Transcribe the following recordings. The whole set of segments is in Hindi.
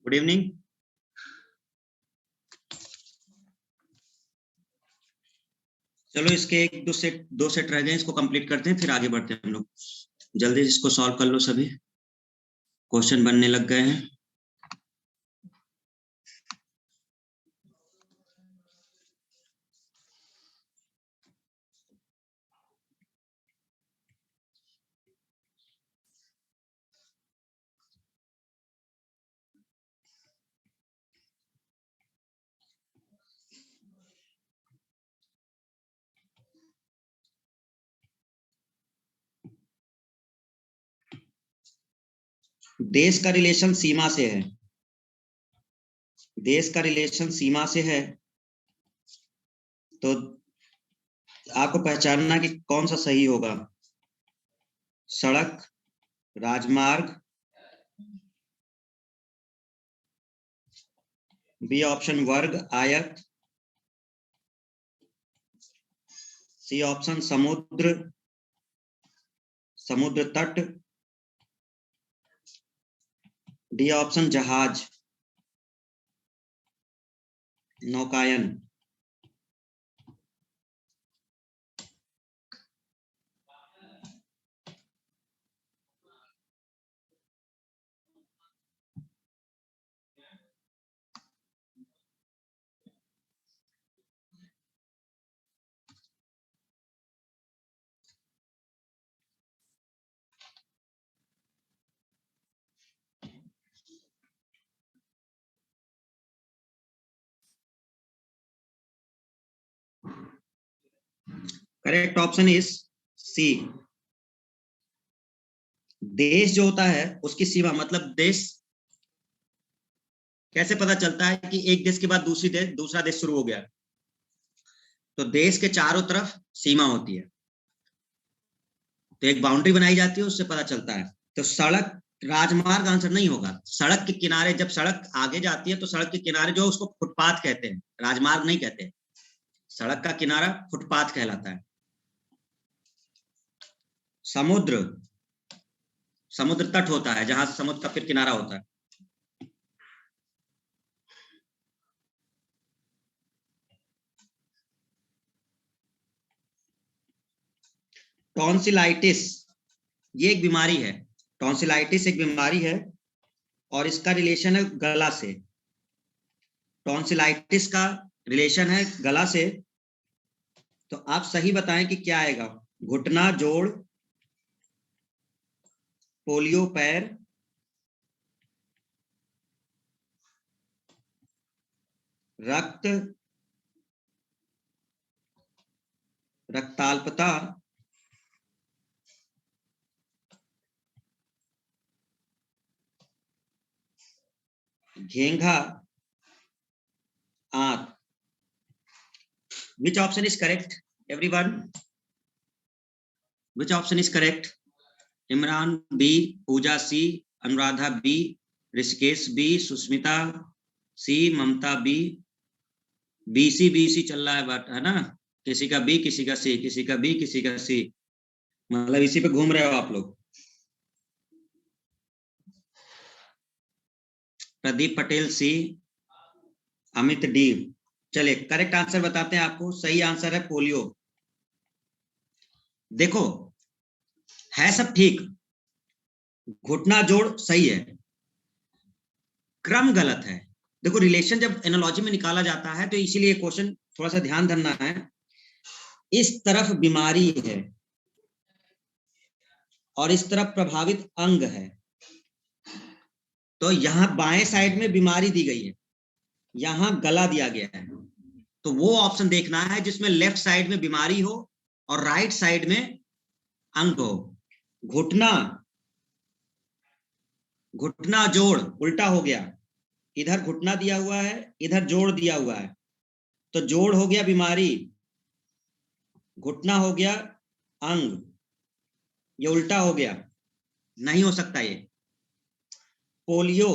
Good evening. चलो इसके दो सेट रह गए, इसको कंप्लीट करते हैं, फिर आगे बढ़ते हैं हम लोग। जल्दी इसको सॉल्व कर लो, सभी क्वेश्चन बनने लग गए हैं। देश का रिलेशन सीमा से है, देश का रिलेशन सीमा से है, तो आपको पहचानना कि कौन सा सही होगा। सड़क, राजमार्ग, बी ऑप्शन वर्ग, आयत, सी ऑप्शन समुद्र, समुद्र तट, डी ऑप्शन जहाज, नौकायन। Correct option is C. देश जो होता है उसकी सीमा, मतलब देश कैसे पता चलता है कि एक देश के बाद दूसरा देश शुरू हो गया, तो देश के चारों तरफ सीमा होती है, तो एक बाउंड्री बनाई जाती है, उससे पता चलता है। तो सड़क, राजमार्ग आंसर नहीं होगा। सड़क के किनारे, जब सड़क आगे जाती है तो सड़क के किनारे जो उसको फुटपाथ कहते हैं, राजमार्ग नहीं कहते। सड़क का किनारा फुटपाथ कहलाता है। समुद्र, समुद्र तट होता है, जहां समुद्र का फिर किनारा होता है। टॉन्सिलाइटिस, ये एक बीमारी है। टॉन्सिलाइटिस एक बीमारी है और इसका रिलेशन है गला से। टॉन्सिलाइटिस का रिलेशन है गला से, तो आप सही बताएं कि क्या आएगा। घुटना जोड़, पोलियो पैर, रक्त, रक्ताल्पता, घेंघा, आंत। Which option is correct, everyone? Which option is correct? Imran B, Pooja C, Anuradha B, Rishikesh B, Sushmita C, Mamta B. BC चल रहा है, बट है ना, किसी का बी, किसी का सी, किसी का बी, किसी का सी, मतलब इसी पे घूम रहे हो आप लोग। प्रदीप पटेल सी, अमित डी। चलिए करेक्ट आंसर बताते हैं आपको। सही आंसर है पोलियो। देखो है सब ठीक, घुटना जोड़ सही है, क्रम गलत है। देखो रिलेशन जब एनालॉजी में निकाला जाता है तो इसीलिए क्वेश्चन थोड़ा सा ध्यान धरना है। इस तरफ बीमारी है और इस तरफ प्रभावित अंग है, तो यहां बाएं साइड में बीमारी दी गई है, यहां गला दिया गया है, तो वो ऑप्शन देखना है जिसमें लेफ्ट साइड में बीमारी हो और राइट साइड में अंग हो। घुटना, घुटना जोड़ उल्टा हो गया, इधर घुटना दिया हुआ है, इधर जोड़ दिया हुआ है, तो जोड़ हो गया बीमारी, घुटना हो गया अंग, ये उल्टा हो गया, नहीं हो सकता ये। पोलियो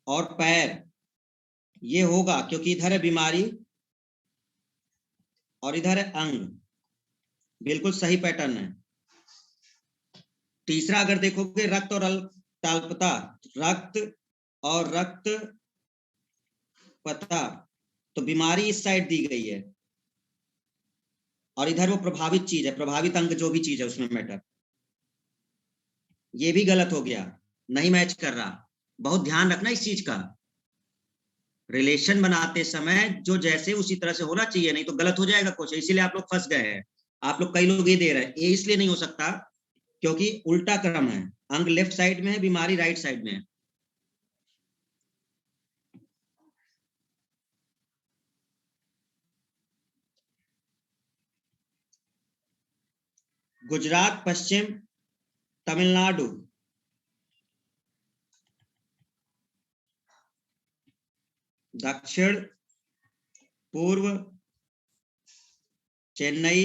और पैर ये होगा, क्योंकि इधर है बीमारी और इधर है अंग, बिल्कुल सही पैटर्न है। तीसरा अगर देखोगे रक्त और ताल्पता, रक्त और रक्त पता, तो बीमारी इस साइड दी गई है और इधर वो प्रभावित चीज है, प्रभावित अंग जो भी चीज है उसमें मैटर। ये भी गलत हो गया, नहीं मैच कर रहा। बहुत ध्यान रखना इस चीज का, रिलेशन बनाते समय जो जैसे उसी तरह से होना चाहिए, नहीं तो गलत हो जाएगा क्वेश्चन। इसीलिए आप लोग फंस गए हैं। आप लोग, कई लोग ये दे रहे हैं, ये इसलिए नहीं हो सकता क्योंकि उल्टा क्रम है, अंग लेफ्ट साइड में है, बीमारी राइट साइड में है। गुजरात, पश्चिम तमिलनाडु, दक्षिण पूर्व चेन्नई,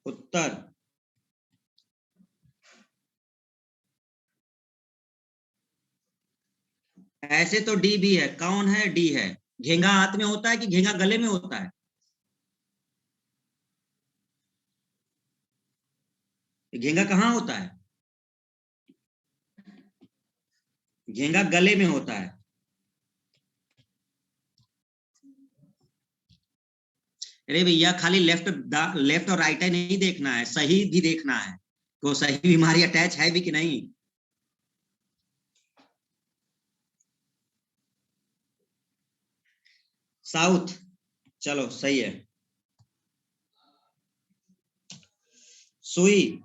उत्तर ऐसे तो डी भी है। कौन है? डी है। घेंगा हाथ में होता है कि घेंगा गले में होता है? घेंगा कहाँ होता है? घेंगा गले में होता है। अरे भैया, खाली लेफ्ट और राइट है नहीं देखना है, सही भी देखना है, तो सही बीमारी अटैच है भी कि नहीं। साउथ, चलो सही है। सुई,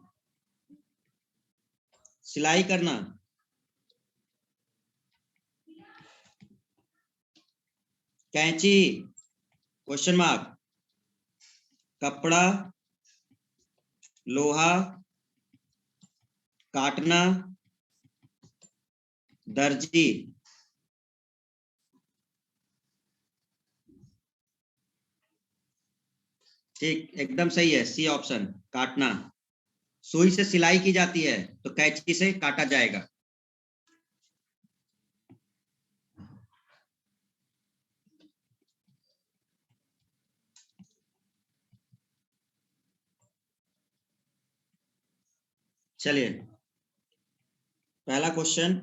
सिलाई करना, कैंची, क्वेश्चन मार्क, कपड़ा, लोहा, काटना, दर्जी। ठीक, एकदम सही है, सी ऑप्शन, काटना। सुई से सिलाई की जाती है तो कैंची से काटा जाएगा। चलिए, पहला क्वेश्चन,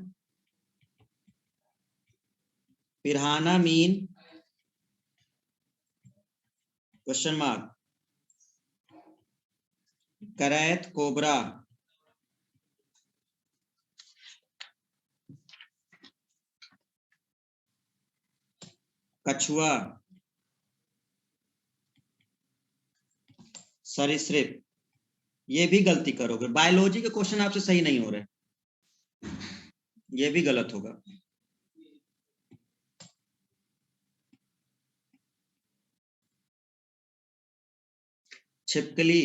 पिराना मीन, क्वेश्चन मार्क, करैत, कोबरा, कछुआ, सरीसृप। ये भी गलती करोगे, बायोलॉजी के क्वेश्चन आपसे सही नहीं हो रहे, ये भी गलत होगा। छिपकली,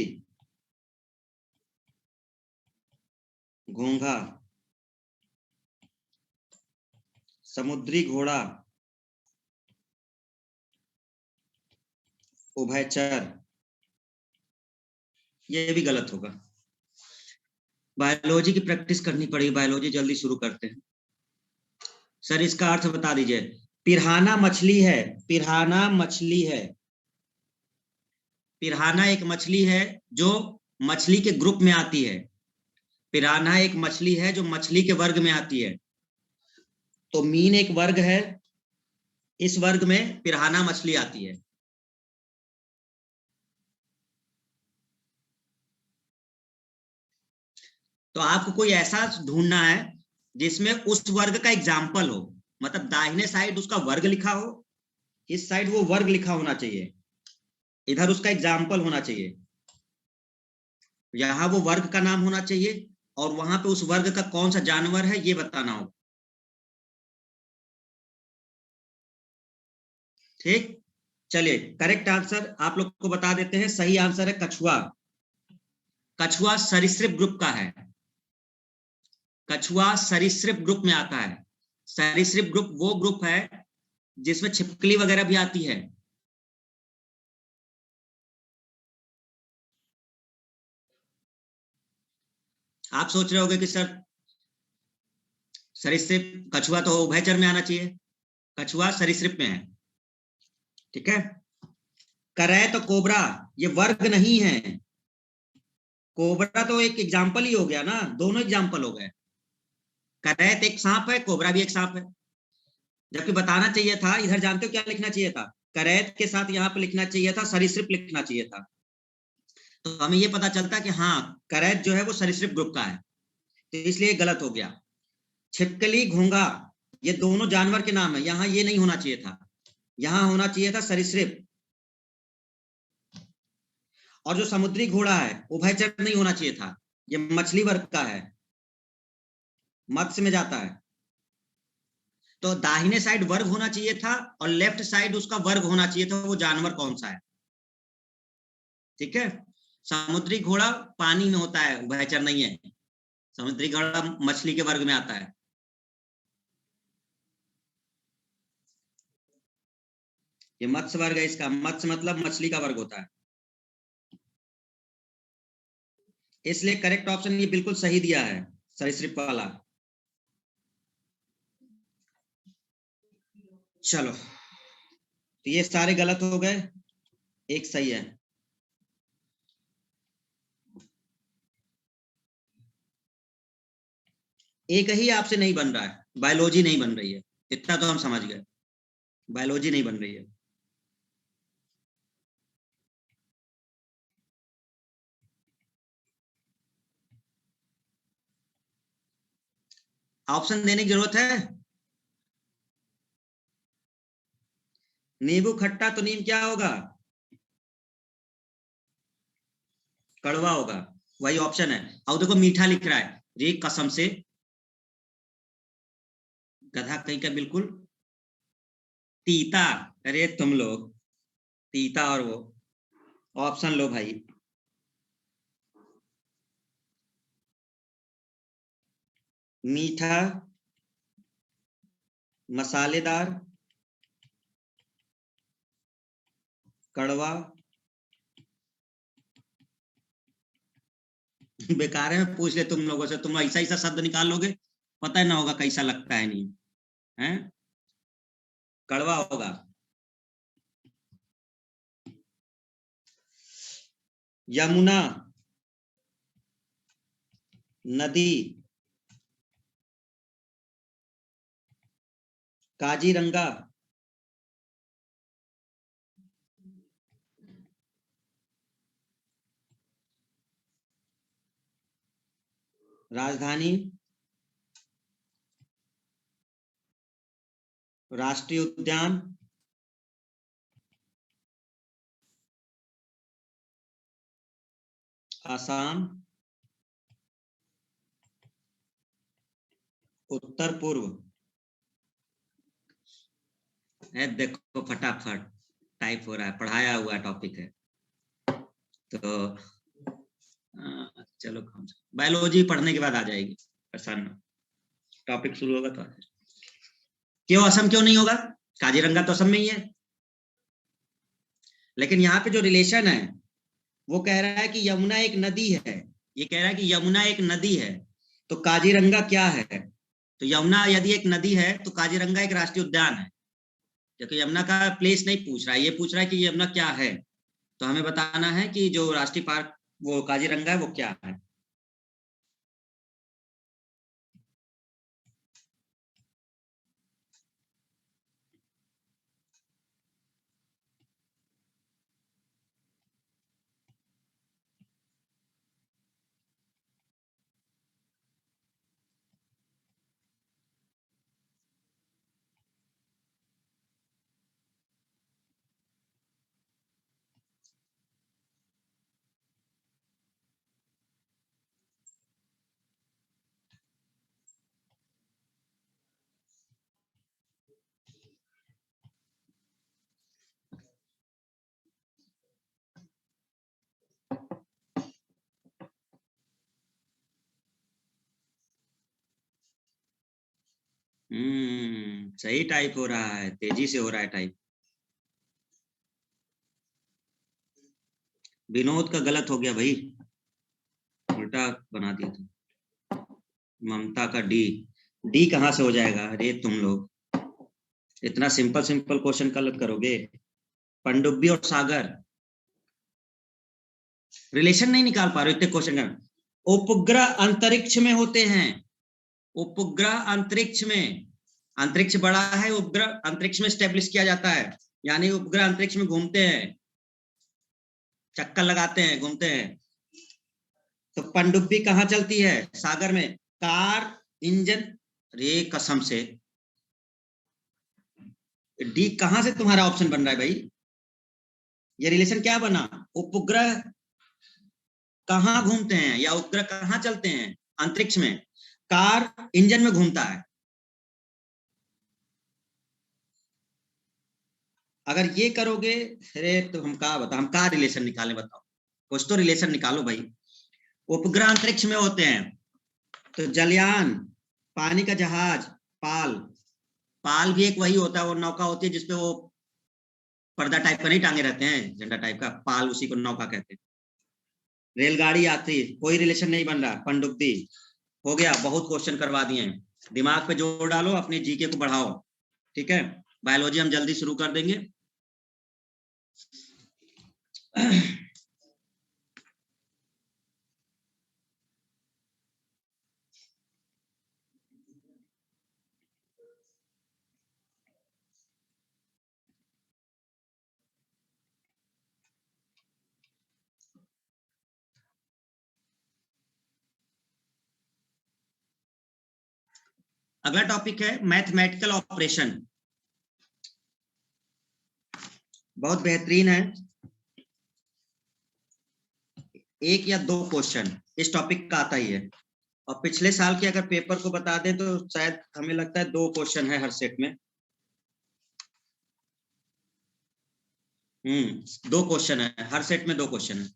घोंघा, समुद्री घोड़ा, उभयचर। ये भी गलत होगा। बायोलॉजी की प्रैक्टिस करनी पड़ेगी, बायोलॉजी जल्दी शुरू करते हैं। सर इसका अर्थ बता दीजिए। पिराना मछली है, पिराना मछली है, पिराना एक मछली है जो मछली के ग्रुप में आती है। पिराना एक मछली है जो मछली के वर्ग में आती है। तो मीन एक वर्ग है, इस वर्ग में पिराना मछली आती है। तो आपको कोई ऐसा ढूंढना है जिसमें उस वर्ग का एग्जाम्पल हो, मतलब दाहिने साइड उसका वर्ग लिखा हो, इस साइड वो वर्ग लिखा होना चाहिए, इधर उसका एग्जाम्पल होना चाहिए, यहां वो वर्ग का नाम होना चाहिए और वहां पे उस वर्ग का कौन सा जानवर है ये बताना होगा। ठीक, चलिए करेक्ट आंसर आप लोग को बता देते हैं। सही आंसर है कछुआ। कछुआ सरीसृप ग्रुप का है, कछुआ सरीसृप ग्रुप में आता है। सरीसृप ग्रुप वो ग्रुप है जिसमें छिपकली वगैरह भी आती है। आप सोच रहे होंगे कि सर सरीसृप, कछुआ तो उभयचर में आना चाहिए, कछुआ सरीसृप में है। ठीक है, करैत तो कोबरा ये वर्ग नहीं है, कोबरा तो एक एग्जाम्पल ही हो गया ना, दोनों एग्जाम्पल हो गए। करैत एक सांप है, कोबरा भी एक सांप है। जबकि बताना चाहिए था, इधर जानते हो क्या लिखना चाहिए था? करैत के साथ यहाँ पे लिखना चाहिए था सरीसृप लिखना चाहिए था, तो हमें ये पता चलता कि हाँ करैत जो है वो सरीसृप ग्रुप का है, तो इसलिए गलत हो गया। छिपकली, घोंगा, ये दोनों जानवर के नाम है, यहाँ ये नहीं होना चाहिए था, यहाँ होना चाहिए था सरीसृप। और जो समुद्री घोड़ा है उभयचर नहीं होना चाहिए था, ये मछली वर्ग का है, मत्स्य में जाता है। तो दाहिने साइड वर्ग होना चाहिए था और लेफ्ट साइड उसका वर्ग होना चाहिए था, वो जानवर कौन सा है। ठीक है, समुद्री घोड़ा पानी में होता है, उभयचर नहीं है। समुद्री घोड़ा मछली के वर्ग में आता है। ये मत्स्य वर्ग है इसका, मत्स्य मतलब मछली का वर्ग होता है, इसलिए करेक्ट ऑप्शन ये बिल्कुल सही दिया है, सरीसृप वाला। चलो, तो ये सारे गलत हो गए, एक सही है। एक ही आपसे नहीं बन रहा है, बायोलॉजी नहीं बन रही है, इतना तो हम समझ गए, बायोलॉजी नहीं बन रही है। ऑप्शन देने की जरूरत है? नींबू खट्टा तो नीम क्या होगा? कड़वा होगा, वही ऑप्शन है। और देखो मीठा लिख रहा है, रे कसम से, गधा कहीं का बिल्कुल। तीता, अरे तुम लोग, तीता और वो, ऑप्शन लो भाई। मीठा, मसालेदार, कड़वा, बेकार है, पूछ ले तुम लोगों से, तुम ऐसा ऐसा शब्द निकाल लोगे, पता ही ना होगा कैसा लगता है, नहीं है। कड़वा होगा। यमुना, नदी, काजीरंगा, राजधानी, राष्ट्रीय उद्यान, आसाम, उत्तर पूर्व। देखो फटाफट टाइप हो रहा है, पढ़ाया हुआ टॉपिक है। तो चलो, बायोलॉजी पढ़ने के बाद आ जाएगी, आसान टॉपिक शुरू होगा तो। क्यों असम क्यों नहीं होगा? काजीरंगा तो असम में ही है। लेकिन यहाँ पे जो रिलेशन है वो कह रहा है कि यमुना एक नदी है, ये कह रहा है कि यमुना एक नदी है, तो काजीरंगा क्या है? तो यमुना यदि एक नदी है तो काजीरंगा एक राष्ट्रीय उद्यान है, क्योंकि यमुना का प्लेस नहीं पूछ रहा है, ये पूछ रहा है कि यमुना क्या है। तो हमें बताना है कि जो राष्ट्रीय पार्क वो काजीरंगा है वो क्या है। सही टाइप हो रहा है, तेजी से हो रहा है टाइप। विनोद का गलत हो गया भाई, उल्टा बना दिया था। ममता का डी, डी कहाँ से हो जाएगा? अरे तुम लोग इतना सिंपल सिंपल क्वेश्चन गलत करोगे। पनडुब्बी और सागर, रिलेशन नहीं निकाल पा रहे हो, इतने क्वेश्चन का। उपग्रह अंतरिक्ष में होते हैं, उपग्रह अंतरिक्ष में, अंतरिक्ष बड़ा है, उपग्रह अंतरिक्ष में स्टेब्लिश किया जाता है, यानी उपग्रह अंतरिक्ष में घूमते हैं, चक्कर लगाते हैं, घूमते हैं। तो पनडुब्बी कहाँ चलती है? सागर में। कार इंजन, रे कसम से डी कहां से तुम्हारा ऑप्शन बन रहा है भाई? ये रिलेशन क्या बना? उपग्रह कहाँ घूमते हैं या उपग्रह कहाँ चलते हैं? अंतरिक्ष में। कार इंजन में घूमता है। अगर ये करोगे, अरे तो हम क्या बता, हम क्या रिलेशन निकालें, बताओ, कुछ तो रिलेशन निकालो भाई। उपग्रह अंतरिक्ष में होते हैं, तो जलयान, पानी का जहाज, पाल, पाल भी एक वही होता है, वो नौका होती है जिसपे वो पर्दा टाइप का नहीं टांगे रहते हैं, झंडा टाइप का, पाल उसी को नौका कहते हैं। रेलगाड़ी आती, कोई रिलेशन नहीं बन रहा। पनडुब्बी हो गया, बहुत क्वेश्चन करवा दिए हैं, दिमाग पे जोर डालो, अपने जीके को बढ़ाओ, ठीक है। बायोलॉजी हम जल्दी शुरू कर देंगे। अगला टॉपिक है मैथमेटिकल ऑपरेशन, बहुत बेहतरीन है। एक या दो क्वेश्चन इस टॉपिक का आता ही है, और पिछले साल के अगर पेपर को बता दें तो शायद हमें लगता है 2 क्वेश्चन है हर सेट में। 2 क्वेश्चन है हर सेट में, 2 क्वेश्चन है,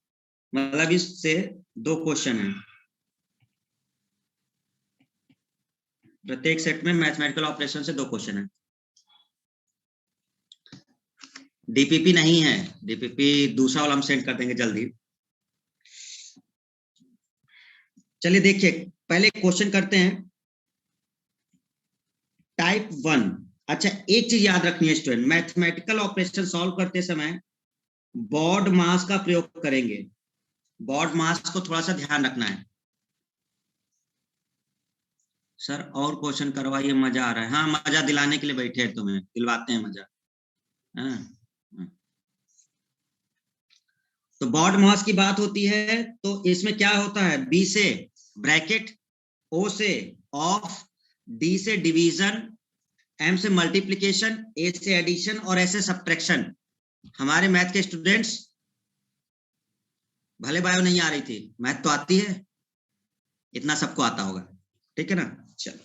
मतलब इससे 2 क्वेश्चन है प्रत्येक सेट में। मैथमेटिकल ऑपरेशन से 2 क्वेश्चन है। डीपीपी नहीं है, डीपीपी दूसरा वाला हम सेंड कर देंगे जल्दी। चलिए देखिए, पहले क्वेश्चन करते हैं टाइप 1। अच्छा, एक चीज याद रखनी है स्टूडेंट, मैथमेटिकल ऑपरेशन सॉल्व करते समय बॉड मास का प्रयोग करेंगे, बॉड मास को थोड़ा सा ध्यान रखना है। सर और क्वेश्चन करवाइए, मजा आ रहा है। हाँ, मजा दिलाने के लिए बैठे हैं, तुम्हें दिलवाते हैं मजा। हाँ, तो बॉड मास की बात होती है, तो इसमें क्या होता है? बी से ब्रैकेट, ओ से ऑफ, डी से डिवीजन, एम से मल्टीप्लिकेशन, ए से एडिशन और ऐसे सब्ट्रैक्शन। हमारे मैथ के स्टूडेंट्स, भले बायो नहीं आ रही थी, मैथ तो आती है, इतना सबको आता होगा, ठीक है ना। चलो,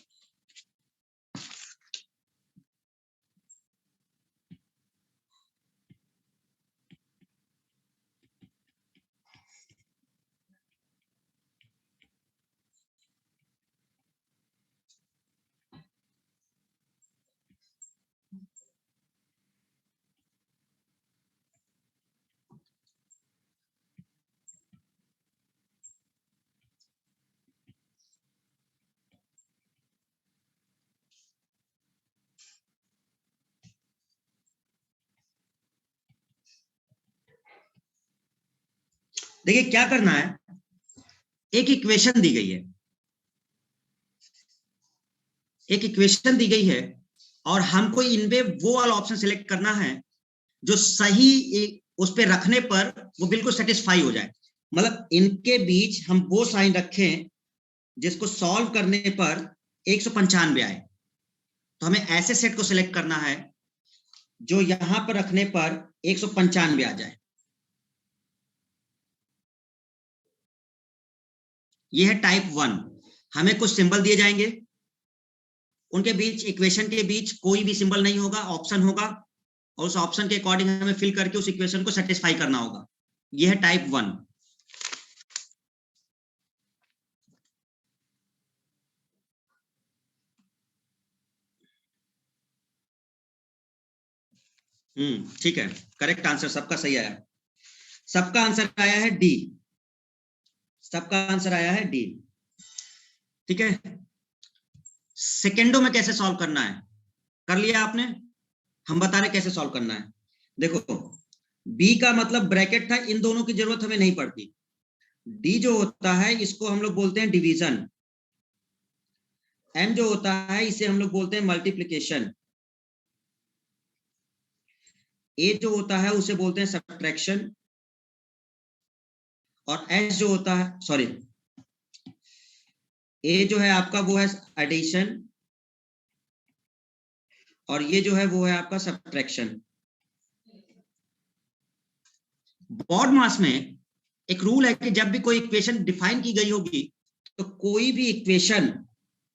देखिए क्या करना है, एक इक्वेशन दी गई है, एक इक्वेशन दी गई है, और हमको इनमें वो वाला ऑप्शन सिलेक्ट करना है जो सही उस पे रखने पर वो बिल्कुल सेटिस्फाई हो जाए। मतलब इनके बीच हम वो साइन रखें जिसको सॉल्व करने पर 195 आए। तो हमें ऐसे सेट को सिलेक्ट करना है जो यहां पर रखने पर 195 आ जाए। ये है टाइप 1। हमें कुछ सिंबल दिए जाएंगे, उनके बीच, इक्वेशन के बीच कोई भी सिंबल नहीं होगा, ऑप्शन होगा, और उस ऑप्शन के अकॉर्डिंग हमें फिल करके उस इक्वेशन को सेटिस्फाई करना होगा। ये है टाइप 1। ठीक है, करेक्ट आंसर सबका सही आया, सबका आंसर आया है डी, सबका आंसर आया है डी, ठीक है। सेकेंडों में कैसे सॉल्व करना है, कर लिया आपने, हम बता रहे कैसे सॉल्व करना है। देखो, बी का मतलब ब्रैकेट था, इन दोनों की जरूरत हमें नहीं पड़ती, डी जो होता है इसको हम लोग बोलते हैं डिवीजन, एम जो होता है इसे हम लोग बोलते हैं मल्टीप्लिकेशन, ए जो होता है उसे बोलते हैं सब्ट्रैक्शन, और एस जो होता है, सॉरी, ए जो है आपका वो है एडिशन, और ये जो है वो है आपका सब्ट्रैक्शन। बॉड मास में एक रूल है कि जब भी कोई इक्वेशन डिफाइन की गई होगी तो कोई भी इक्वेशन,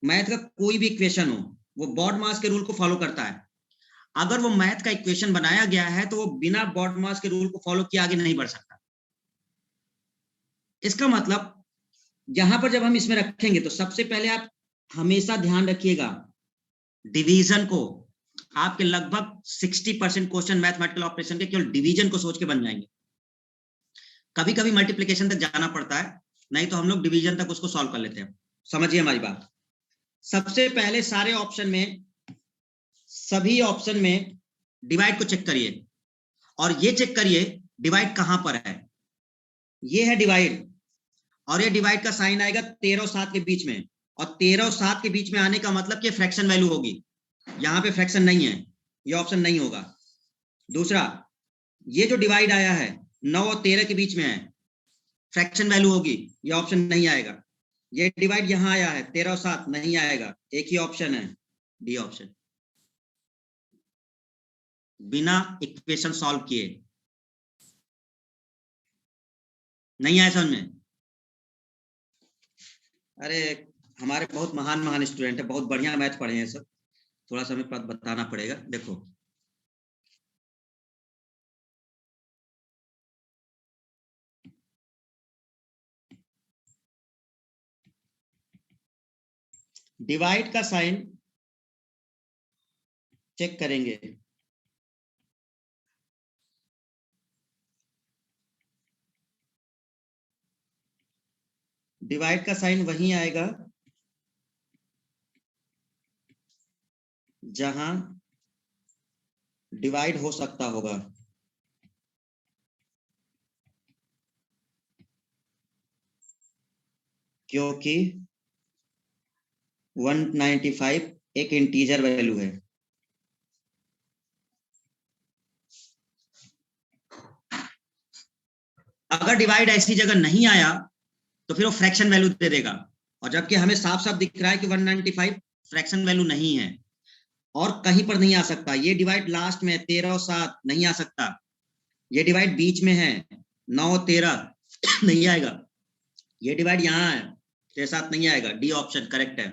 मैथ का कोई भी इक्वेशन हो, वो बॉड मास के रूल को फॉलो करता है। अगर वो मैथ का इक्वेशन बनाया गया है तो वो बिना बॉड मास के रूल को फॉलो किए आगे नहीं बढ़ सकता। इसका मतलब यहां पर जब हम इसमें रखेंगे तो सबसे पहले आप हमेशा ध्यान रखिएगा डिवीजन को। आपके लगभग 60% क्वेश्चन मैथमेटिकल ऑपरेशन के केवल डिवीजन को सोच के बन जाएंगे। कभी कभी मल्टीप्लिकेशन तक जाना पड़ता है, नहीं तो हम लोग डिवीजन तक उसको सॉल्व कर लेते हैं। समझिए हमारी बात। सबसे पहले सारे ऑप्शन में, सभी ऑप्शन में डिवाइड को चेक करिए, और ये चेक करिए डिवाइड कहां पर है। ये है डिवाइड, और ये डिवाइड का साइन आएगा 13 और 7 के बीच में, और 13 और 7 के बीच में आने का मतलब कि फ्रैक्शन वैल्यू होगी। यहां पे फ्रैक्शन नहीं है, ये ऑप्शन नहीं होगा। दूसरा, ये जो डिवाइड आया है 9 और 13 के बीच में है, फ्रैक्शन वैल्यू होगी, ये ऑप्शन नहीं आएगा। ये डिवाइड यहां आया है 13 और 7, नहीं आएगा, एक ही ऑप्शन है, डी ऑप्शन, बिना इक्वेशन सॉल्व किए। नहीं आया समझ में? अरे हमारे बहुत महान महान स्टूडेंट है, बहुत बढ़िया मैथ पढ़े हैं सब, थोड़ा सा हमें बताना पड़ेगा। देखो डिवाइड का साइन चेक करेंगे, डिवाइड का साइन वहीं आएगा जहां डिवाइड हो सकता होगा। क्योंकि 195 एक इंटीजर वैल्यू है। अगर डिवाइड ऐसी जगह नहीं आया तो फिर वो फ्रैक्शन वैल्यू दे देगा, और जबकि हमें साफ साफ दिख रहा है कि 195 फ्रैक्शन वैल्यू नहीं है, और कहीं पर नहीं आ सकता। ये डिवाइड लास्ट में 13 और 7 नहीं आ सकता, ये डिवाइड बीच में है 9 और 13 नहीं आएगा, ये डिवाइड यहाँ है 6 7 नहीं आएगा, डी ऑप्शन करेक्ट है।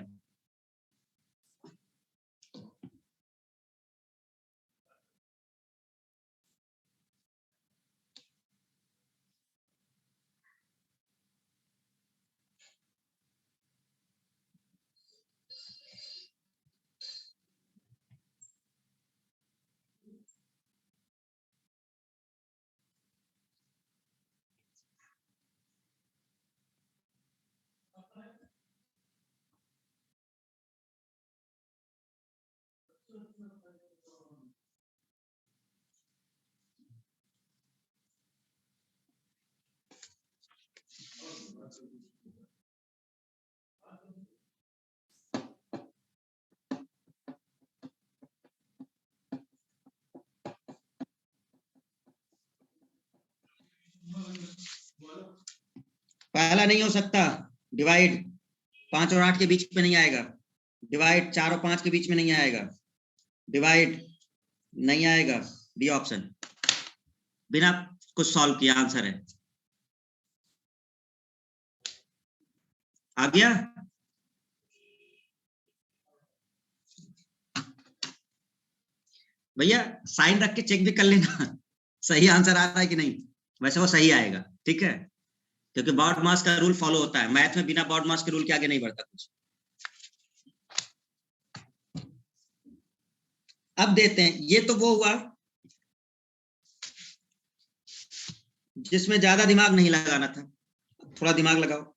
पहला नहीं हो सकता, डिवाइड 5 और 8 के बीच में नहीं आएगा, डिवाइड 4 और 5 के बीच में नहीं आएगा, डिवाइड नहीं आएगा, डी ऑप्शन, बिना कुछ सॉल्व किया आंसर है। आ गया? भैया साइन रख के चेक भी कर लेना सही आंसर आ रहा है कि नहीं। वैसे वो सही आएगा, ठीक है, क्योंकि बॉड मास का रूल फॉलो होता है मैथ में, बिना बॉड मास के रूल के आगे नहीं बढ़ता कुछ। अब देते हैं, ये तो वो हुआ जिसमें ज्यादा दिमाग नहीं लगाना था, थोड़ा दिमाग लगाओ।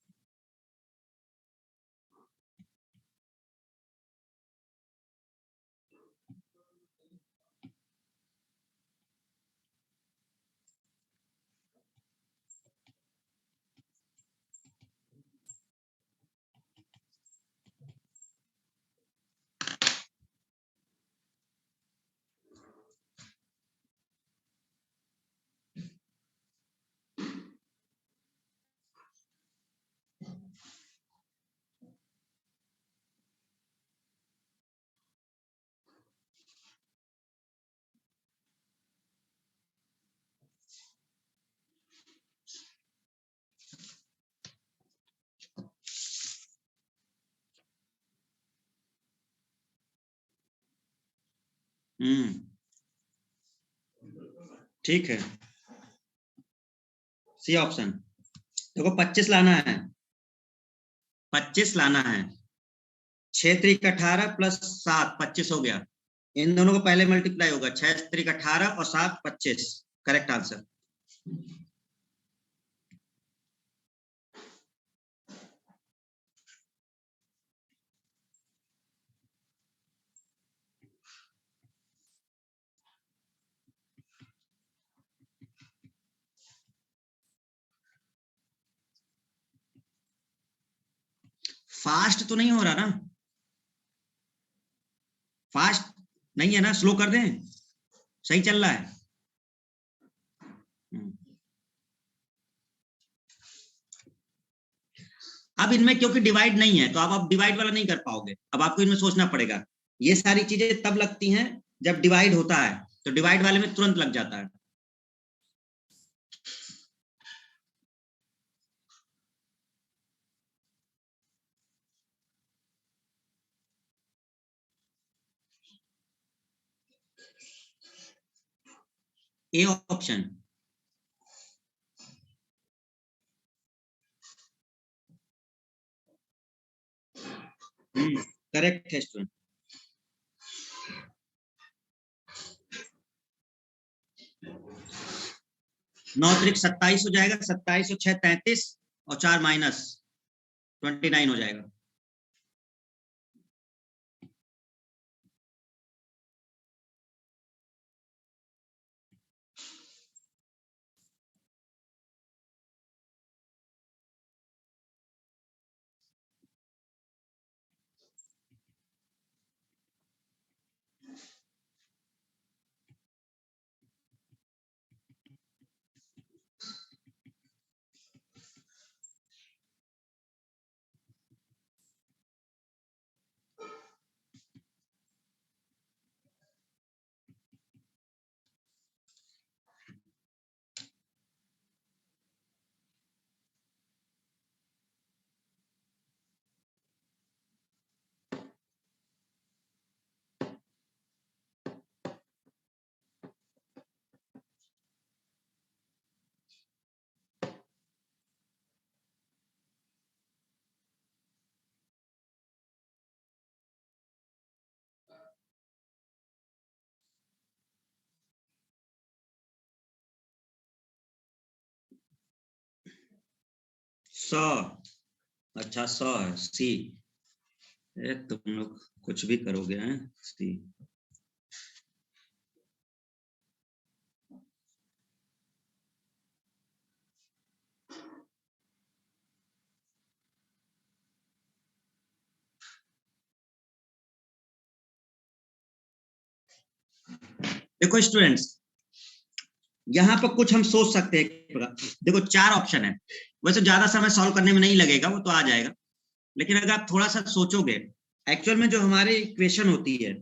ठीक है, सी ऑप्शन। देखो 25 लाना है, 25 लाना है, 6 3 18 प्लस 7 25 हो गया। इन दोनों को पहले मल्टीप्लाई होगा, 6 3 18 और 7 25। Correct answer. फास्ट तो नहीं हो रहा ना, फास्ट नहीं है ना, स्लो कर दें, सही चल रहा है। अब इनमें क्योंकि डिवाइड नहीं है तो आप डिवाइड वाला नहीं कर पाओगे, अब आपको इनमें सोचना पड़ेगा। ये सारी चीजें तब लगती हैं जब डिवाइड होता है, तो डिवाइड वाले में तुरंत लग जाता है। A option. करेक्ट है स्टूडेंट। 9 त्रिक 27 हो जाएगा, 27 और 6 33 और 4 माइनस 29 हो जाएगा। सौ। अच्छा 100 है, सी। तुम लोग कुछ भी करोगे हैं, सी। देखो स्टूडेंट्स, यहाँ पर कुछ हम सोच सकते हैं। देखो 4 ऑप्शन है, वैसे ज्यादा समय सॉल्व करने में नहीं लगेगा, वो तो आ जाएगा। लेकिन अगर आप थोड़ा सा सोचोगे, एक्चुअल में जो हमारी इक्वेशन होती है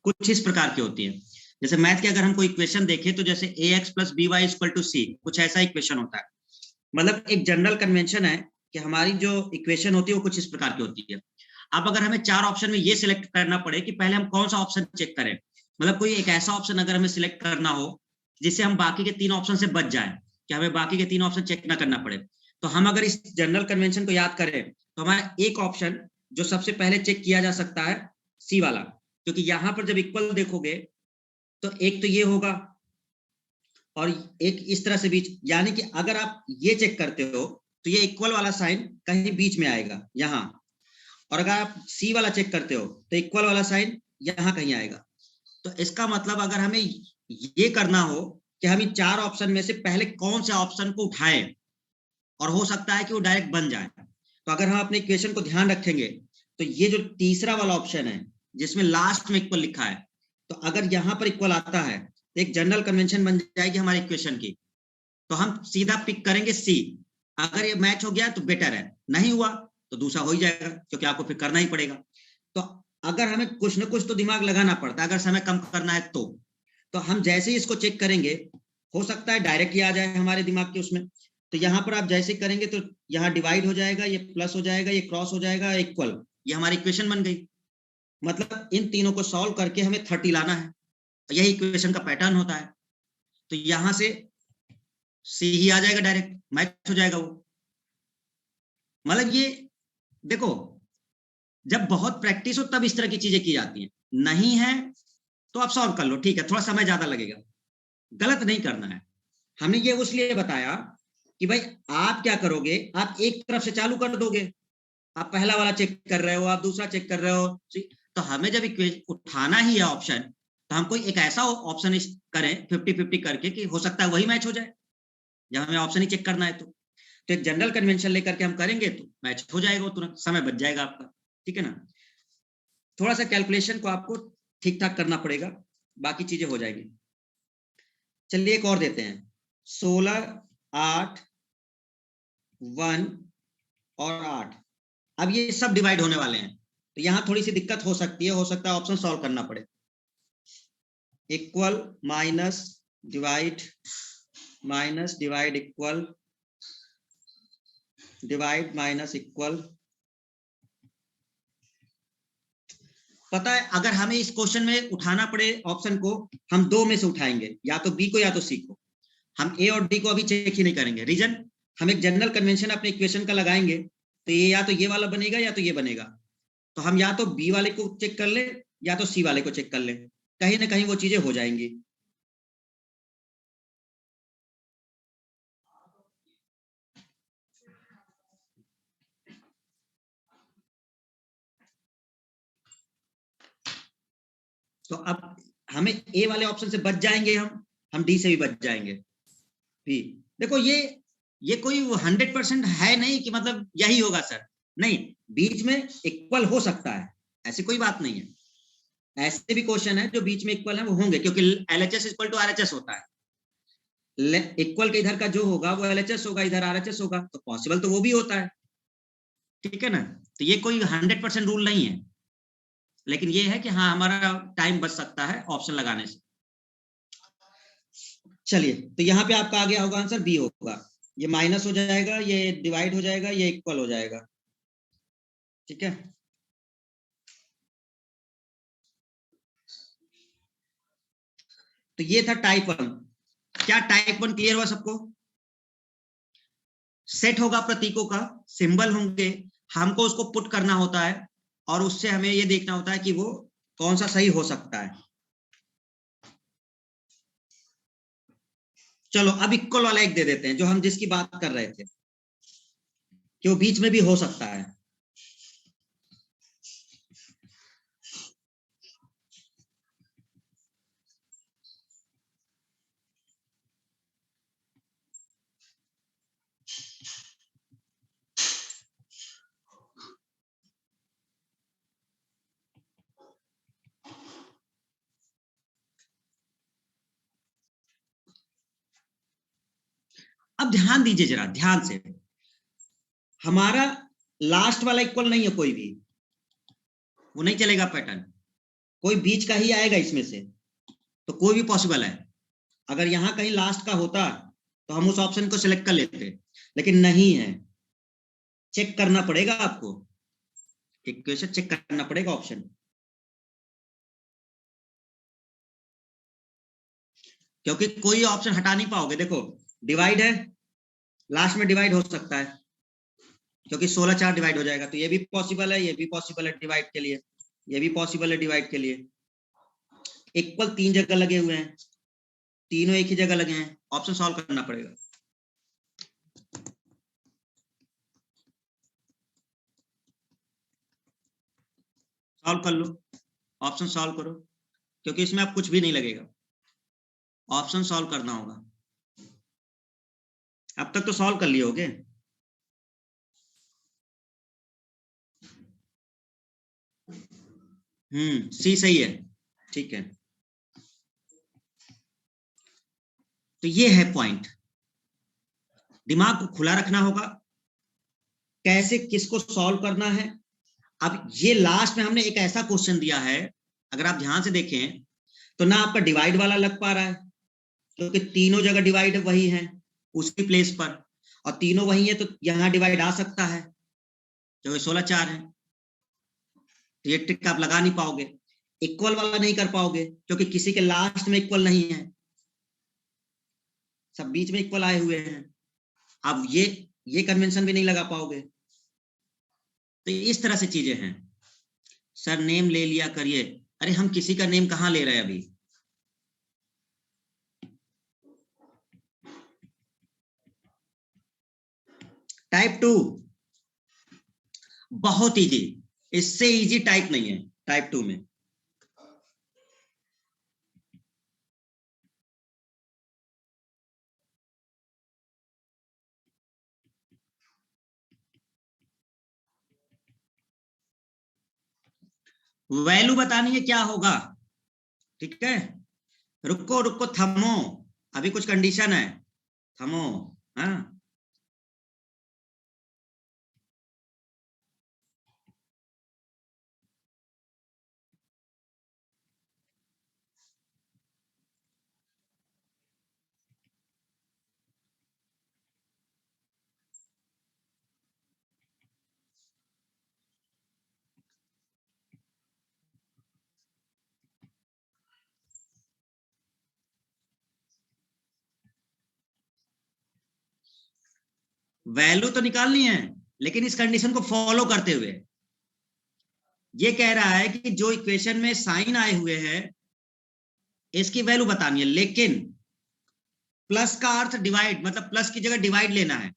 कुछ इस प्रकार की होती है। जैसे मैथ की अगर हम कोई इक्वेशन देखें तो जैसे ax plus B Y equal to C, कुछ ऐसा इक्वेशन होता है। मतलब एक जनरल कन्वेंशन है कि हमारी जो इक्वेशन होती है वो कुछ इस प्रकार की होती है। अब अगर हमें 4 ऑप्शन में ये सिलेक्ट करना पड़े कि पहले हम कौन सा ऑप्शन चेक करें, मतलब कोई एक ऐसा ऑप्शन अगर हमें सिलेक्ट करना हो जिससे हम बाकी के 3 ऑप्शन से बच जाए, कि हमें बाकी के 3 ऑप्शन चेक ना करना पड़े, तो हम अगर इस जनरल कन्वेंशन को याद करें तो हमारा एक ऑप्शन जो सबसे पहले चेक किया जा सकता है सी वाला, क्योंकि यहां पर जब इक्वल देखोगे तो एक तो ये होगा और एक इस तरह से बीच, यानी कि अगर आप ये चेक करते हो तो ये इक्वल वाला साइन कहीं बीच में आएगा यहां, और अगर आप सी वाला चेक करते हो तो इक्वल वाला साइन यहां कहीं आएगा। तो इसका मतलब अगर हमें ये करना हो कि हम इन 4 ऑप्शन में से पहले कौन से ऑप्शन को उठाएं, और हो सकता है कि वो डायरेक्ट बन जाए, तो अगर हम अपने इक्वेशन को ध्यान रखेंगे तो ये जो तीसरा वाला ऑप्शन है जिसमें लास्ट में इक्वल लिखा है, तो अगर यहां पर इक्वल आता है तो एक जनरल कन्वेंशन बन जाएगी हमारी इक्वेशन की, तो हम सीधा पिक करेंगे सी। अगर ये मैच हो गया तो बेटर है, नहीं हुआ तो दूसरा हो ही जाएगा, क्योंकि आपको फिर करना ही पड़ेगा। तो अगर हमें कुछ ना कुछ तो दिमाग लगाना पड़ता है, अगर समय कम करना है तो हम जैसे ही इसको चेक करेंगे, हो सकता है डायरेक्ट ही आ जाए हमारे दिमाग के उसमें। तो यहाँ पर आप जैसे करेंगे तो यहाँ डिवाइड हो जाएगा, ये प्लस हो जाएगा, ये क्रॉस हो जाएगा, इक्वल, ये हमारी इक्वेशन बन गई। मतलब इन तीनों को सॉल्व करके हमें 30 लाना है, यही इक्वेशन का पैटर्न होता है। तो यहां से सी ही आ जाएगा, डायरेक्ट मैच हो जाएगा वो। मतलब ये देखो, जब बहुत प्रैक्टिस हो तब इस तरह की चीजें की जाती हैं, नहीं है तो आप सॉल्व कर लो, ठीक है, थोड़ा समय ज्यादा लगेगा, गलत नहीं करना है। हमने ये उसलिए बताया कि भाई आप क्या करोगे, आप एक तरफ से चालू कर दोगे, आप पहला वाला चेक कर रहे हो, आप दूसरा चेक कर रहे हो, तो हमें जब उठाना ही है ऑप्शन, तो हम कोई एक ऐसा ऑप्शन करें 50-50 करके कि हो सकता है वही मैच हो जाए, जब हमें ऑप्शन ही चेक करना है। तो एक जनरल कन्वेंशन लेकर के हम करेंगे तो मैच हो जाएगा, तुरंत समय बच जाएगा आपका, ठीक है ना। थोड़ा सा कैलकुलेशन को आपको ठीक ठाक करना पड़ेगा, बाकी चीजें हो जाएगी। चलिए एक और देते हैं, 16, 8, 1 और 8। अब ये सब डिवाइड होने वाले हैं, तो यहां थोड़ी सी दिक्कत हो सकती है, हो सकता है ऑप्शन सॉल्व करना पड़े। Equal minus divide, minus divide equal, divide minus equal. पता है अगर हमें इस क्वेश्चन में उठाना पड़े ऑप्शन को, हम दो में से उठाएंगे, या तो बी को या तो सी को। हम ए और डी को अभी चेक ही नहीं करेंगे। रीजन, हम एक जनरल कन्वेंशन अपने इक्वेशन का लगाएंगे, तो ये या तो ये वाला बनेगा या तो ये बनेगा। तो हम या तो बी वाले को चेक कर ले या तो सी वाले को चेक कर ले, कहीं ना कहीं वो चीजें हो जाएंगी। तो अब हमें ए वाले ऑप्शन से बच जाएंगे, हम डी से भी बच जाएंगे भी। देखो ये कोई 100% है नहीं कि मतलब यही होगा सर, नहीं, बीच में इक्वल हो सकता है, ऐसी कोई बात नहीं है। ऐसे भी क्वेश्चन है जो बीच में इक्वल है, वो होंगे, क्योंकि LHS इक्वल टू RHS होता है। इक्वल के इधर का जो होगा वो LHS होगा, इधर RHS होगा, तो पॉसिबल तो वो भी होता है, ठीक है ना। तो ये कोई 100% रूल नहीं है, लेकिन ये है कि हाँ हमारा टाइम बच सकता है ऑप्शन लगाने से। चलिए, तो यहाँ पे आपका आ गया होगा आंसर बी होगा, ये माइनस हो जाएगा, ये डिवाइड हो जाएगा, ये इक्वल हो जाएगा, ठीक है। तो ये था टाइप 1। क्या टाइप 1 क्लियर हुआ सबको? सेट होगा प्रतीकों का, सिंबल होंगे, हमको उसको पुट करना होता है, और उससे हमें ये देखना होता है कि वो कौन सा सही हो सकता है। चलो अब इक्वल वाला एक दे देते हैं, जो हम जिसकी बात कर रहे थे, कि वो बीच में भी हो सकता है। अब ध्यान दीजिए जरा ध्यान से, हमारा लास्ट वाला इक्वल नहीं है कोई भी, वो नहीं चलेगा पैटर्न, कोई बीच का ही आएगा इसमें से, तो कोई भी पॉसिबल है। अगर यहां कहीं लास्ट का होता तो हम उस ऑप्शन को सिलेक्ट कर लेते, लेकिन नहीं है, चेक करना पड़ेगा आपको, इक्वेशन चेक करना पड़ेगा ऑप्शन, क्योंकि कोई ऑप्शन हटा नहीं पाओगे। देखो डिवाइड है, लास्ट में डिवाइड हो सकता है, क्योंकि 16 4 डिवाइड हो जाएगा, तो ये भी पॉसिबल है, ये भी पॉसिबल है डिवाइड के लिए, ये भी पॉसिबल है डिवाइड के लिए। इक्वल 3 जगह लगे हुए हैं, तीनों एक ही जगह लगे हैं, ऑप्शन सॉल्व करना पड़ेगा। सॉल्व कर लो, ऑप्शन सॉल्व करो, क्योंकि इसमें अब कुछ भी नहीं लगेगा, ऑप्शन सॉल्व करना होगा। अब तक तो सॉल्व कर लिए होगे। सी सही है, ठीक है। तो ये है पॉइंट, दिमाग को खुला रखना होगा, कैसे किसको सॉल्व करना है। अब ये लास्ट में हमने एक ऐसा क्वेश्चन दिया है, अगर आप ध्यान से देखें तो ना आपका डिवाइड वाला लग पा रहा है, क्योंकि तीनों जगह डिवाइड वही है उसकी प्लेस पर, और तीनों वही है तो यहां डिवाइड आ सकता है, क्योंकि 16 4 है। तो ये ट्रिक आप लगा नहीं पाओगे। इक्वल वाला नहीं कर पाओगे क्योंकि किसी के लास्ट में इक्वल नहीं है, सब बीच में इक्वल आए हुए हैं। अब ये कन्वेंशन भी नहीं लगा पाओगे। तो इस तरह से चीजें हैं। सर नेम ले लिया करिए, अरे हम किसी का नेम कहाँ ले रहे हैं अभी। टाइप 2 बहुत इजी, इससे इजी टाइप नहीं है टाइप 2 में। वैल्यू बतानी है क्या होगा, ठीक है। रुको रुको थमो, अभी कुछ कंडीशन है, थमो। हाँ, वैल्यू तो निकालनी है, लेकिन इस कंडीशन को फॉलो करते हुए। ये कह रहा है कि जो इक्वेशन में साइन आए हुए हैं इसकी वैल्यू बतानी है, लेकिन प्लस का अर्थ डिवाइड, मतलब प्लस की जगह डिवाइड लेना है,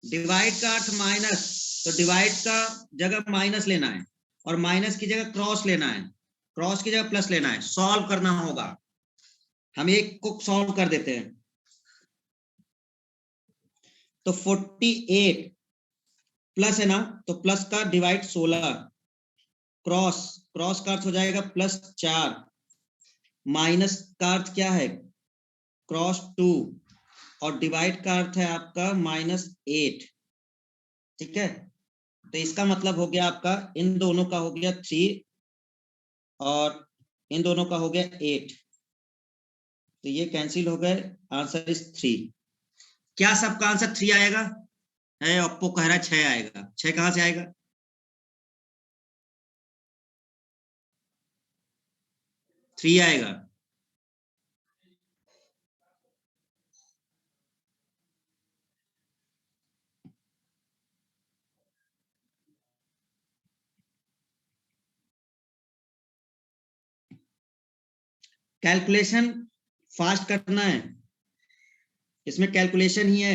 डिवाइड का अर्थ माइनस, तो डिवाइड का जगह माइनस लेना है, और माइनस की जगह क्रॉस लेना है, क्रॉस की जगह प्लस लेना है, सॉल्व करना होगा। हम एक को सॉल्व कर देते हैं। तो 48 प्लस है ना, तो प्लस का डिवाइड 16, क्रॉस, क्रॉस का अर्थ हो जाएगा +4, माइनस का अर्थ क्या है, क्रॉस 2, और डिवाइड का अर्थ है आपका -8, ठीक है। तो इसका मतलब हो गया आपका, इन दोनों का हो गया 3 और इन दोनों का हो गया 8, तो ये कैंसिल हो गए, आंसर इज 3। क्या सबका आंसर 3 आएगा? है, अप्पू कह रहा है 6 आएगा। 6 कहां से आएगा? 3 आएगा। कैलकुलेशन फास्ट करना है, इसमें कैलकुलेशन ही है।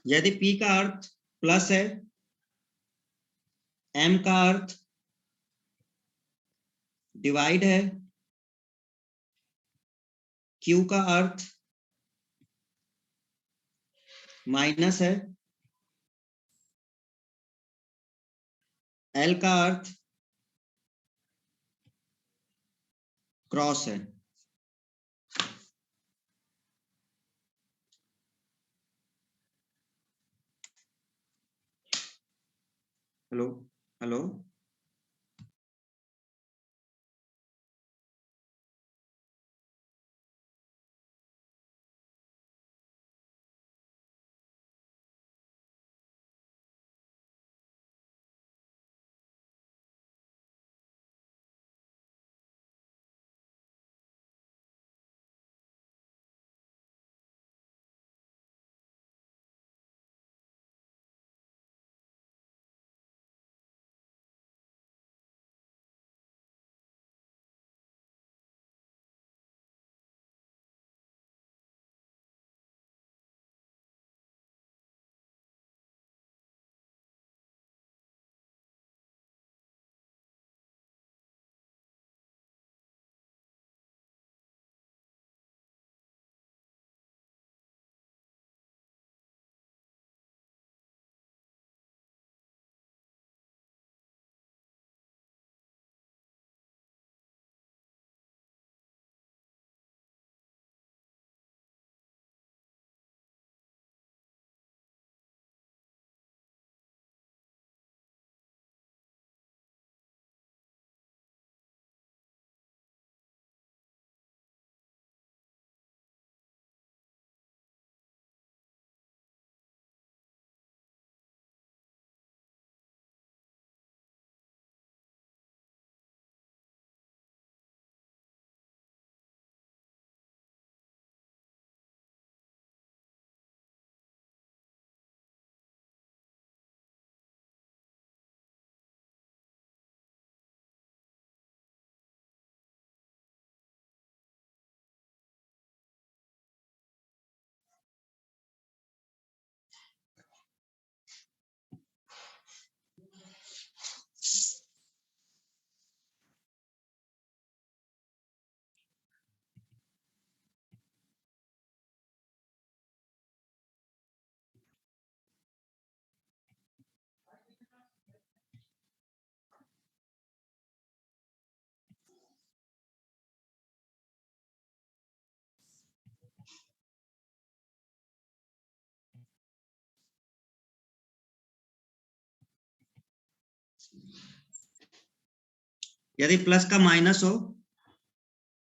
यदि P का अर्थ प्लस है, M का अर्थ डिवाइड है, Q का अर्थ माइनस है, L का अर्थ क्रॉस है। Hello, hello. यदि प्लस का माइनस हो,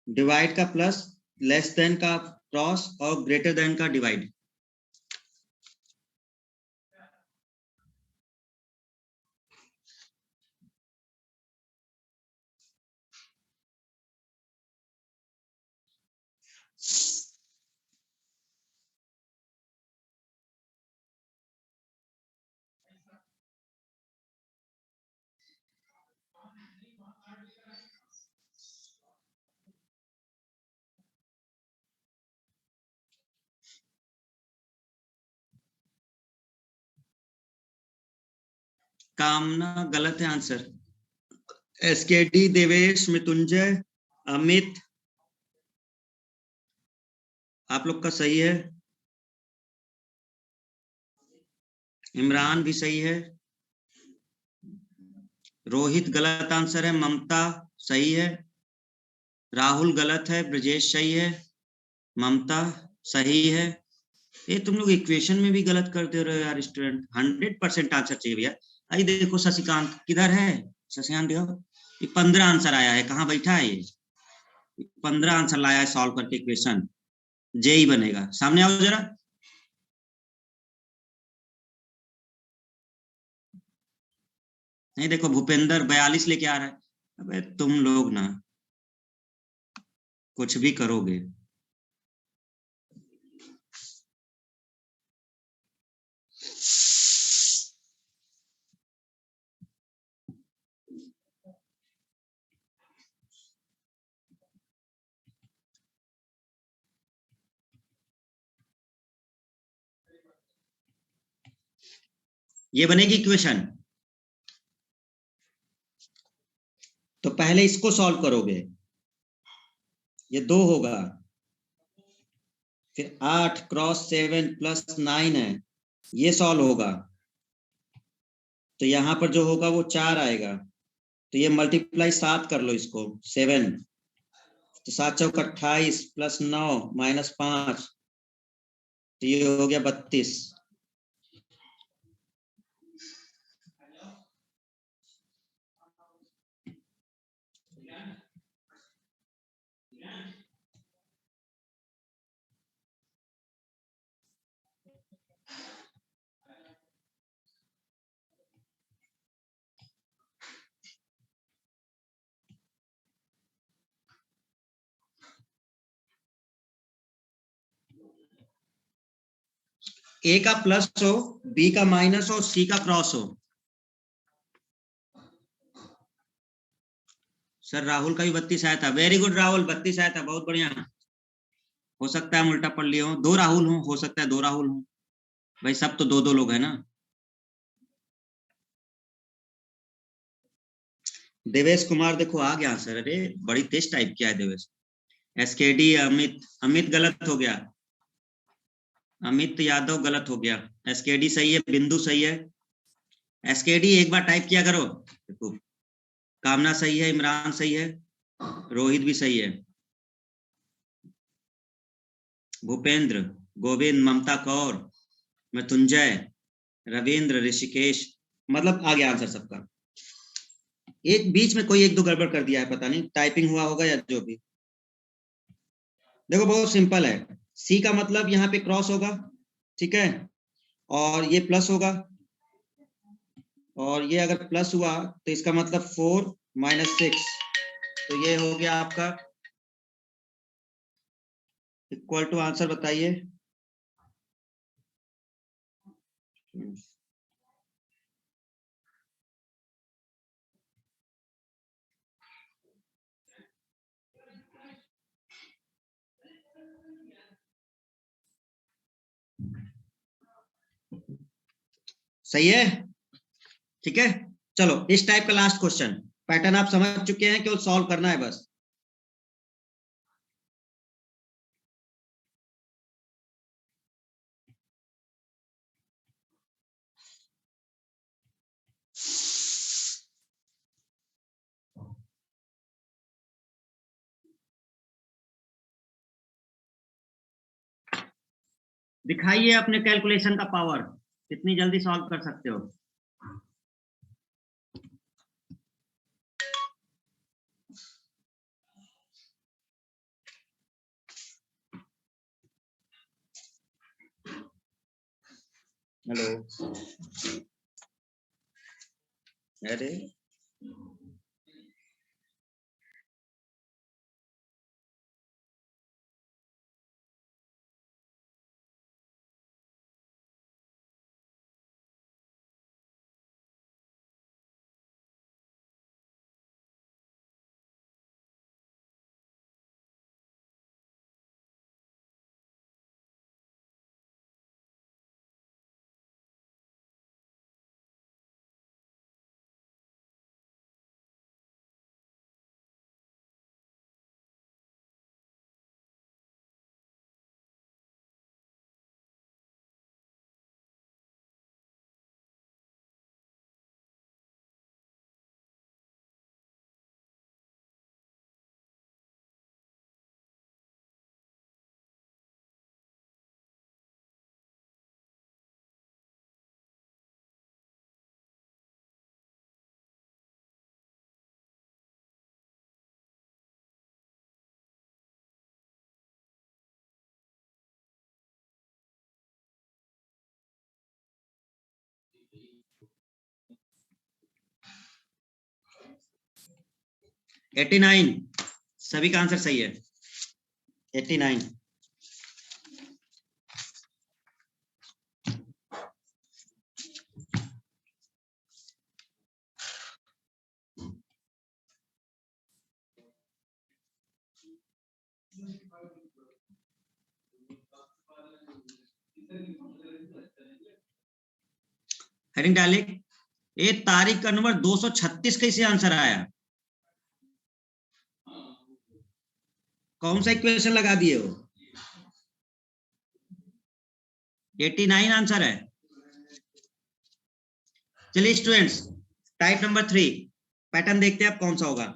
डिवाइड का प्लस, लेस देन का क्रॉस और ग्रेटर देन का डिवाइड। कामना गलत है आंसर। एसकेडी, देवेश, मृत्युंजय, अमित, आप लोग का सही है। इमरान भी सही है। रोहित गलत आंसर है। ममता सही है। राहुल गलत है। ब्रजेश सही है। ममता सही है। ये तुम लोग इक्वेशन में भी गलत कर दे रहे हो यार स्टूडेंट। 100% आंसर चाहिए भैया। आई देखो शशिकांत किधर है? शशिकांत देखो, ये 15 आंसर आया है। कहाँ बैठा है ये? 15 आंसर लाया है सॉल्व करके इक्वेशन। जेई बनेगा। सामने आओ जरा। नहीं देखो, भूपेंद्र 42 लेके आ रहा है। अबे तुम लोग ना कुछ भी करोगे। ये बनेगी इक्वेशन। तो पहले इसको सॉल्व करोगे। ये 2 होगा, फिर 8 क्रॉस 7 प्लस 9 है, ये सॉल्व होगा। तो यहां पर जो होगा वो 4 आएगा। तो ये मल्टीप्लाई 7 कर लो इसको, 7। तो 7 चौक 28 प्लस 9 माइनस 5, तो ये हो गया 32। ए का प्लस हो, बी का माइनस हो, सी का क्रॉस हो। सर राहुल का भी 32 आया था। वेरी गुड राहुल, 32 आया था, बहुत बढ़िया। हो सकता है हम उल्टा पढ़ लिए हो। 2 राहुल हो सकता है 2 राहुल हो। भाई सब तो 2-2 लोग है ना। देवेश कुमार देखो आ गया आंसर। अरे बड़ी तेज टाइप किया है देवेश। एसकेडी, अमित, अमित गलत हो गया। अमित यादव गलत हो गया। एसकेडी सही है। बिंदु सही है। एसकेडी एक बार टाइप किया करो। देखो, कामना सही है। इमरान सही है। रोहित भी सही है। भूपेंद्र, गोविंद, ममता कौर, मृत्युंजय, रविंद्र, ऋषिकेश, मतलब आ गया आंसर सबका। एक बीच में कोई 1-2 गड़बड़ कर दिया है, पता नहीं टाइपिंग हुआ होगा या जो भी। देखो बहुत सिंपल है। सी का मतलब यहाँ पे क्रॉस होगा, ठीक है, और ये प्लस होगा, और ये अगर प्लस हुआ तो इसका मतलब 4 माइनस 6, तो ये हो गया आपका इक्वल टू। आंसर बताइए। सही है, ठीक है। चलो इस टाइप का लास्ट क्वेश्चन। पैटर्न आप समझ चुके हैं, केवल सॉल्व करना है बस। दिखाइए अपने कैलकुलेशन का पावर, कितनी जल्दी सॉल्व कर सकते हो। हेलो, अरे एट्टी नाइन, सभी का आंसर सही है, 89। हेडिंग डाले, ये तारीख का नंबर 236 कैसे आंसर आया? कौन सा इक्वेशन लगा दिए हो? 89 आंसर है। चलिए स्टूडेंट्स, टाइप नंबर 3 पैटर्न देखते हैं अब कौन सा होगा।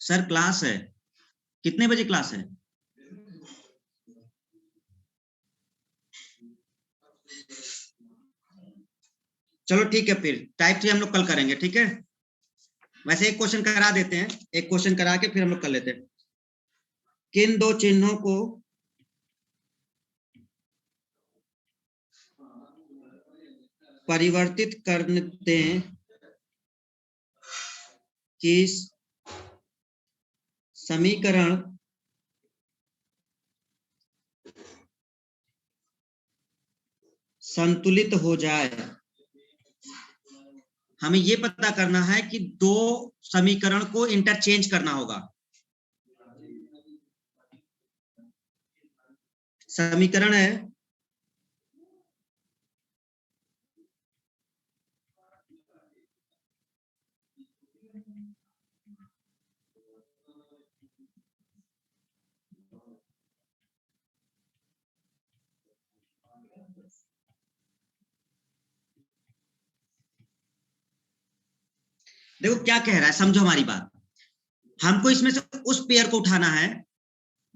सर क्लास है, कितने बजे क्लास है? चलो ठीक है, फिर टाइप 3 हम लोग कल करेंगे, ठीक है। वैसे एक क्वेश्चन करा देते हैं, एक क्वेश्चन करा के फिर हम लोग कर लेते हैं। किन दो चिन्हों को परिवर्तित करने दें कि समीकरण संतुलित हो जाए? हमें ये पता करना है कि दो समीकरण को इंटरचेंज करना होगा। समीकरण है देखो क्या कह रहा है, समझो हमारी बात। हमको इसमें से उस पेयर को उठाना है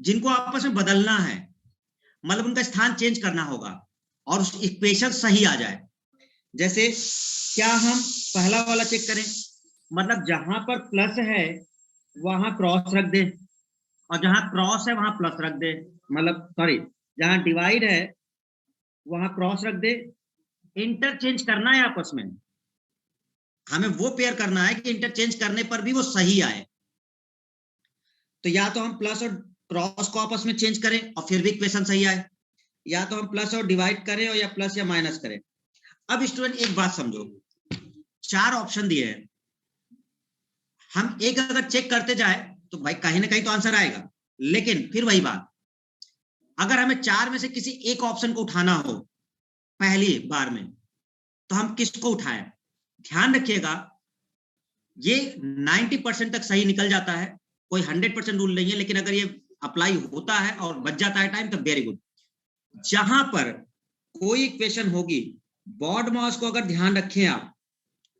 जिनको आपस में बदलना है, मतलब उनका स्थान चेंज करना होगा और उस इक्वेशन सही आ जाए। जैसे क्या हम पहला वाला चेक करें, मतलब जहां पर प्लस है वहां क्रॉस रख दे, और जहां क्रॉस है वहां प्लस रख दे, मतलब सॉरी, जहां डिवाइड है वहां क्रॉस रख दे। इंटरचेंज करना है आपस में, हमें वो पेयर करना है कि इंटरचेंज करने पर भी वो सही आए। तो या तो हम प्लस और क्रॉस को आपस में चेंज करें और फिर भी इक्वेशन सही आए, या तो हम प्लस और डिवाइड करें और या प्लस या माइनस करें। अब स्टूडेंट एक बात समझो, 4 ऑप्शन दिए हैं, हम एक अगर चेक करते जाए तो भाई कहीं ना कहीं तो आंसर आएगा। लेकिन फिर वही बात, अगर हमें 4 में से किसी एक ऑप्शन को उठाना हो पहली बार में, तो हम किसको उठाएं? ध्यान रखिएगा, ये 90% तक सही निकल जाता है, कोई 100% रूल नहीं है, लेकिन अगर ये अप्लाई होता है और बच जाता है टाइम तो वेरी गुड। जहां पर कोई इक्वेशन होगी, बॉड मास को अगर ध्यान रखें आप,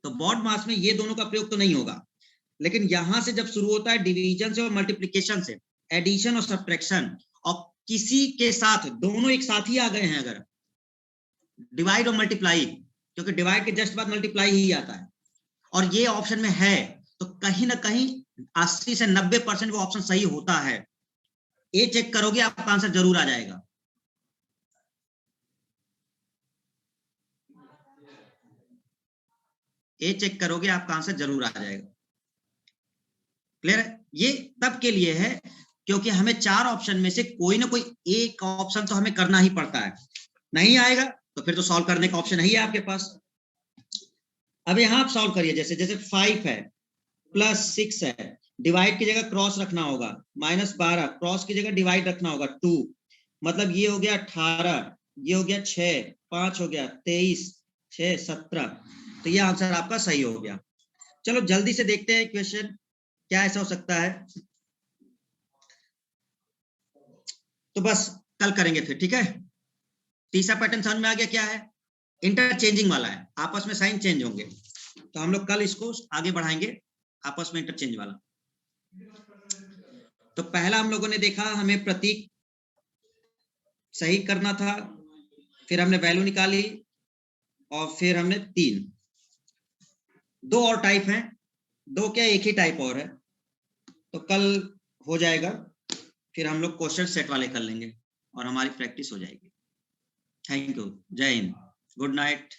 तो बॉड मास में ये दोनों का प्रयोग तो नहीं होगा, लेकिन यहां से जब शुरू होता है डिवीजन से और मल्टीप्लीकेशन से, एडिशन और सब्ट्रैक्शन, और किसी के साथ दोनों एक साथ ही आ गए हैं, अगर डिवाइड और मल्टीप्लाई, क्योंकि डिवाइड के जस्ट बाद मल्टीप्लाई ही आता है, और ये ऑप्शन में है, तो कहीं ना कहीं 80 से 90% वो ऑप्शन सही होता है। ये चेक करोगे आपका आंसर जरूर आ जाएगा। ए चेक करोगे आपका आंसर जरूर आ जाएगा। क्लियर है? ये तब के लिए है क्योंकि हमें 4 ऑप्शन में से कोई ना कोई एक ऑप्शन तो हमें करना ही पड़ता है। नहीं आएगा तो फिर तो सॉल्व करने का ऑप्शन नहीं है आपके पास। अब यहां आप सॉल्व करिए, जैसे जैसे 5 है प्लस 6 है, डिवाइड की जगह क्रॉस रखना होगा, -12 क्रॉस की जगह डिवाइड रखना होगा 2, मतलब ये हो गया 18, ये हो गया 6, 5 हो गया 23, 6 17, तो ये आंसर आपका सही हो गया। चलो जल्दी से देखते हैं क्वेश्चन क्या ऐसा हो सकता है। तो बस कल करेंगे फिर, ठीक है। तीसरा पैटर्न समझ में आ गया क्या है? इंटरचेंजिंग वाला है, आपस में साइन चेंज होंगे, तो हम लोग कल इसको आगे बढ़ाएंगे आपस में इंटरचेंज वाला। तो पहला हम लोगों ने देखा हमें प्रतीक सही करना था, फिर हमने वैल्यू निकाली और फिर हमने 3। 2 और टाइप हैं, 2 क्या एक ही टाइप और है, तो कल हो जाएगा, फिर हम लोग क्वेश्चन सेट वाले कर लेंगे और हमारी प्रैक्टिस हो जाएगी। थैंक यू, जय हिंद, गुड नाइट।